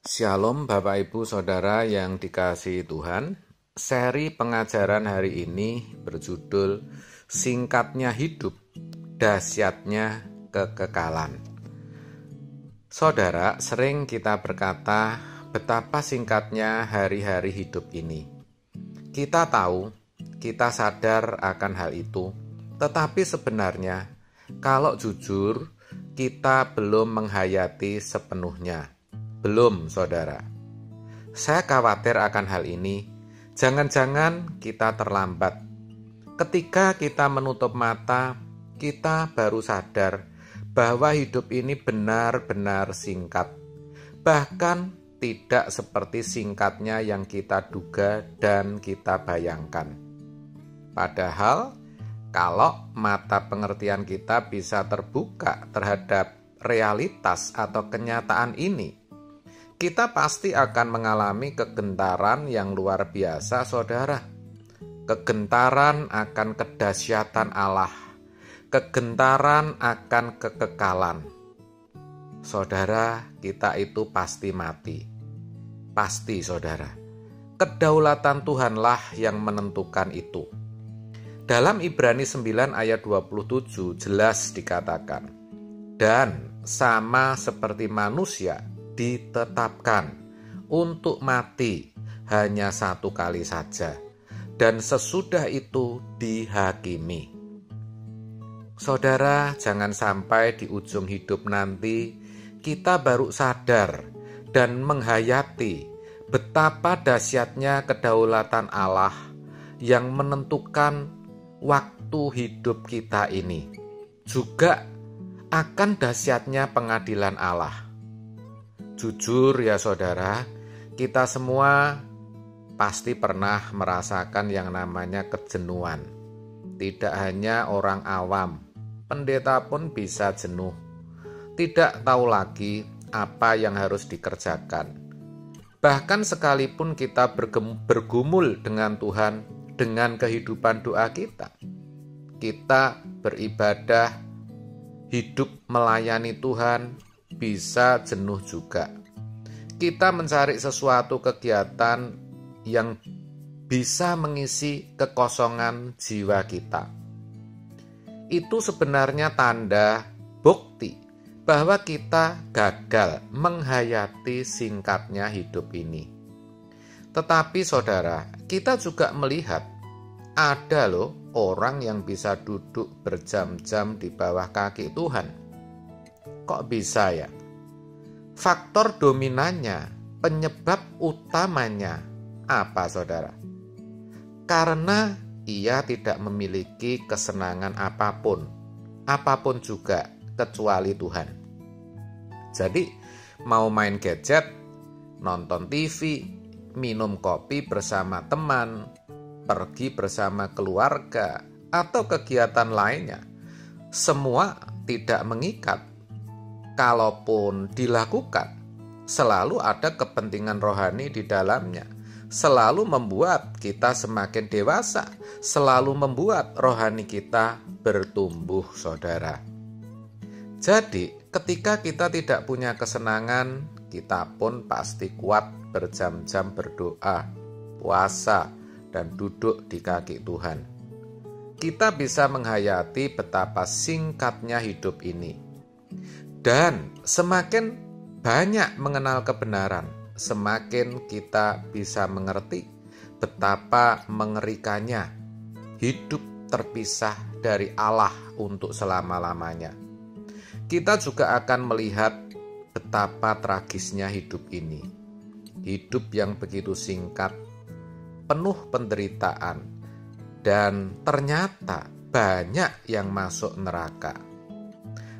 Shalom Bapak Ibu Saudara yang dikasihi Tuhan. Seri pengajaran hari ini berjudul Singkatnya Hidup, Dahsyatnya Kekekalan. Saudara, sering kita berkata betapa singkatnya hari-hari hidup ini. Kita tahu, kita sadar akan hal itu, tetapi sebenarnya kalau jujur kita belum menghayati sepenuhnya. Belum, saudara. Saya khawatir akan hal ini. Jangan-jangan kita terlambat. Ketika kita menutup mata, kita baru sadar bahwa hidup ini benar-benar singkat. Bahkan tidak seperti singkatnya yang kita duga dan kita bayangkan. Padahal, kalau mata pengertian kita bisa terbuka terhadap realitas atau kenyataan ini, kita pasti akan mengalami kegentaran yang luar biasa, saudara. Kegentaran akan kedahsyatan Allah, kegentaran akan kekekalan. Saudara, kita itu pasti mati. Pasti, saudara. Kedaulatan Tuhanlah yang menentukan itu. Dalam Ibrani 9 ayat 27 jelas dikatakan, dan sama seperti manusia ditetapkan untuk mati hanya satu kali saja, dan sesudah itu dihakimi. Saudara, jangan sampai di ujung hidup nanti kita baru sadar dan menghayati betapa dahsyatnya kedaulatan Allah yang menentukan waktu hidup kita ini, juga akan dahsyatnya pengadilan Allah. Jujur ya saudara, kita semua pasti pernah merasakan yang namanya kejenuhan. Tidak hanya orang awam, pendeta pun bisa jenuh. Tidak tahu lagi apa yang harus dikerjakan. Bahkan sekalipun kita bergumul dengan Tuhan, dengan kehidupan doa kita beribadah, hidup melayani Tuhan, bisa jenuh juga. Kita mencari sesuatu kegiatan yang bisa mengisi kekosongan jiwa kita. Itu sebenarnya tanda bukti bahwa kita gagal menghayati singkatnya hidup ini. Tetapi saudara, kita juga melihat ada loh orang yang bisa duduk berjam-jam di bawah kaki Tuhan. Kok bisa ya? Faktor dominannya, penyebab utamanya apa saudara? Karena ia tidak memiliki kesenangan apapun juga kecuali Tuhan. Jadi mau main gadget, nonton TV, minum kopi bersama teman, pergi bersama keluarga, atau kegiatan lainnya, semua tidak mengikat. Kalaupun dilakukan, selalu ada kepentingan rohani di dalamnya, selalu membuat kita semakin dewasa, selalu membuat rohani kita bertumbuh, saudara. Jadi, ketika kita tidak punya kesenangan, kita pun pasti kuat berjam-jam berdoa, puasa, dan duduk di kaki Tuhan. Kita bisa menghayati betapa singkatnya hidup ini. Dan semakin banyak mengenal kebenaran, semakin kita bisa mengerti betapa mengerikannya hidup terpisah dari Allah untuk selama-lamanya. Kita juga akan melihat betapa tragisnya hidup ini. Hidup yang begitu singkat, penuh penderitaan, dan ternyata banyak yang masuk neraka.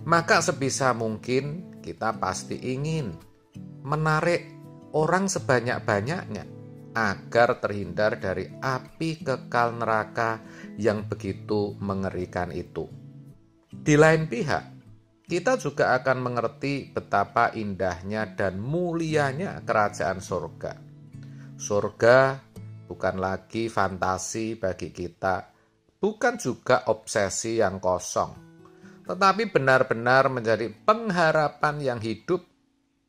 Maka sebisa mungkin kita pasti ingin menarik orang sebanyak-banyaknya agar terhindar dari api kekal neraka yang begitu mengerikan itu. Di lain pihak, kita juga akan mengerti betapa indahnya dan mulianya kerajaan surga. Surga bukan lagi fantasi bagi kita, bukan juga obsesi yang kosong, tetapi benar-benar menjadi pengharapan yang hidup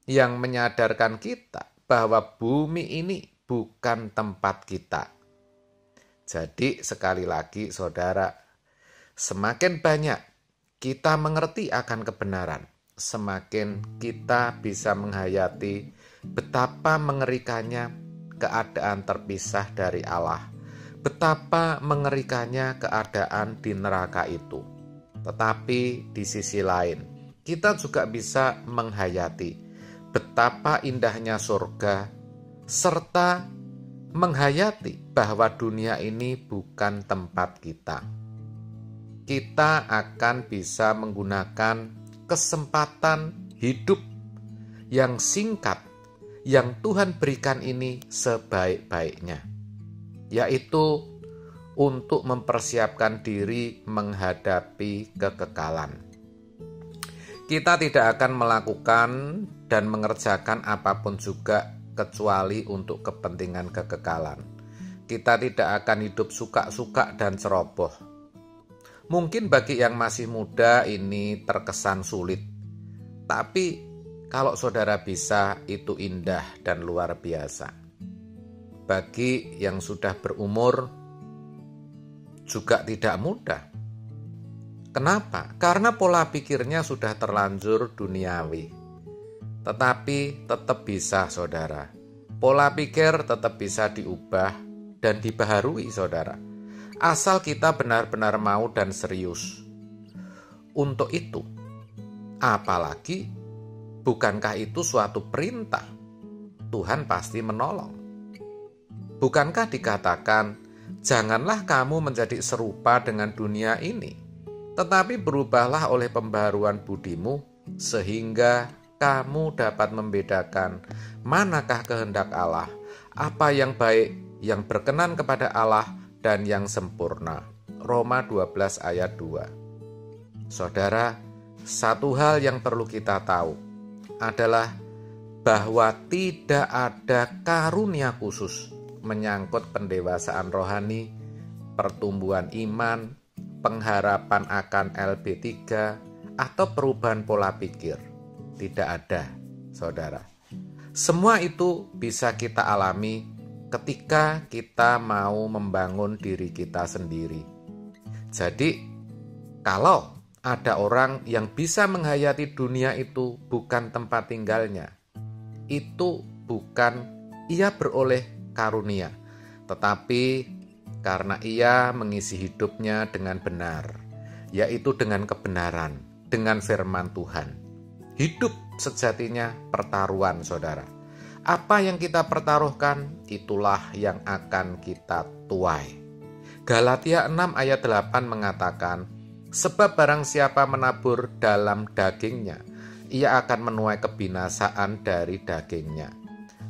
yang menyadarkan kita bahwa bumi ini bukan tempat kita. Jadi sekali lagi saudara, semakin banyak kita mengerti akan kebenaran, semakin kita bisa menghayati betapa mengerikannya keadaan terpisah dari Allah, betapa mengerikannya keadaan di neraka itu. Tetapi di sisi lain, kita juga bisa menghayati betapa indahnya surga, serta menghayati bahwa dunia ini bukan tempat kita. Kita akan bisa menggunakan kesempatan hidup yang singkat yang Tuhan berikan ini sebaik-baiknya, yaitu untuk mempersiapkan diri menghadapi kekekalan. Kita tidak akan melakukan dan mengerjakan apapun juga kecuali untuk kepentingan kekekalan. Kita tidak akan hidup suka-suka dan ceroboh. Mungkin bagi yang masih muda ini terkesan sulit, tapi kalau saudara bisa, itu indah dan luar biasa. Bagi yang sudah berumur juga tidak mudah. Kenapa? Karena pola pikirnya sudah terlanjur duniawi. Tetapi tetap bisa saudara. Pola pikir tetap bisa diubah dan dibaharui saudara. Asal kita benar-benar mau dan serius. Untuk itu, apalagi bukankah itu suatu perintah? Tuhan pasti menolong. Bukankah dikatakan, janganlah kamu menjadi serupa dengan dunia ini, tetapi berubahlah oleh pembaharuan budimu, sehingga kamu dapat membedakan manakah kehendak Allah, apa yang baik, yang berkenan kepada Allah, dan yang sempurna. Roma 12 ayat 2. Saudara, satu hal yang perlu kita tahu adalah bahwa tidak ada karunia khusus menyangkut pendewasaan rohani, pertumbuhan iman, pengharapan akan LB3, atau perubahan pola pikir. Tidak ada, saudara. Semua itu bisa kita alami ketika kita mau membangun diri kita sendiri. Jadi, kalau ada orang yang bisa menghayati dunia itu bukan tempat tinggalnya, itu bukan ia beroleh karunia, tetapi karena ia mengisi hidupnya dengan benar, yaitu dengan kebenaran, dengan firman Tuhan. Hidup sejatinya pertaruhan, saudara. Apa yang kita pertaruhkan, itulah yang akan kita tuai. Galatia 6 ayat 8 mengatakan, sebab barang siapa menabur dalam dagingnya, ia akan menuai kebinasaan dari dagingnya.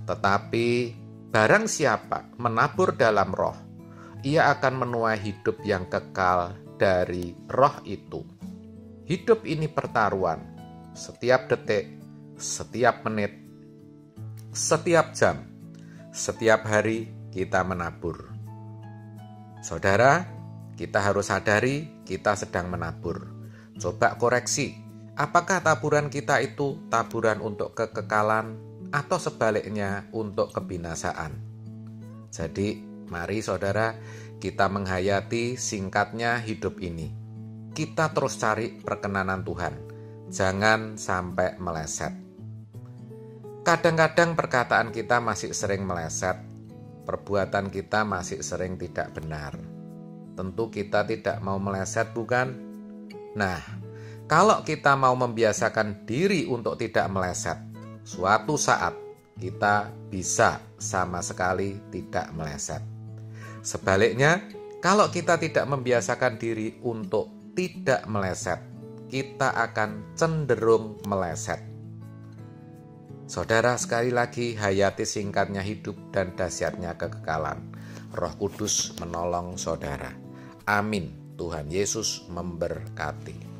Tetapi barang siapa menabur dalam roh, ia akan menuai hidup yang kekal dari roh itu. Hidup ini pertaruhan. Setiap detik, setiap menit, setiap jam, setiap hari kita menabur. Saudara, kita harus sadari kita sedang menabur. Coba koreksi, apakah taburan kita itu taburan untuk kekekalan atau sebaliknya untuk kebinasaan? Jadi, mari saudara, kita menghayati singkatnya hidup ini. Kita terus cari perkenanan Tuhan. Jangan sampai meleset. Kadang-kadang perkataan kita masih sering meleset, perbuatan kita masih sering tidak benar. Tentu kita tidak mau meleset, bukan? Nah, kalau kita mau membiasakan diri untuk tidak meleset, suatu saat kita bisa sama sekali tidak meleset. Sebaliknya, kalau kita tidak membiasakan diri untuk tidak meleset, kita akan cenderung meleset. Saudara, sekali lagi hayati singkatnya hidup dan dahsyatnya kekekalan. Roh Kudus menolong saudara. Amin. Tuhan Yesus memberkati.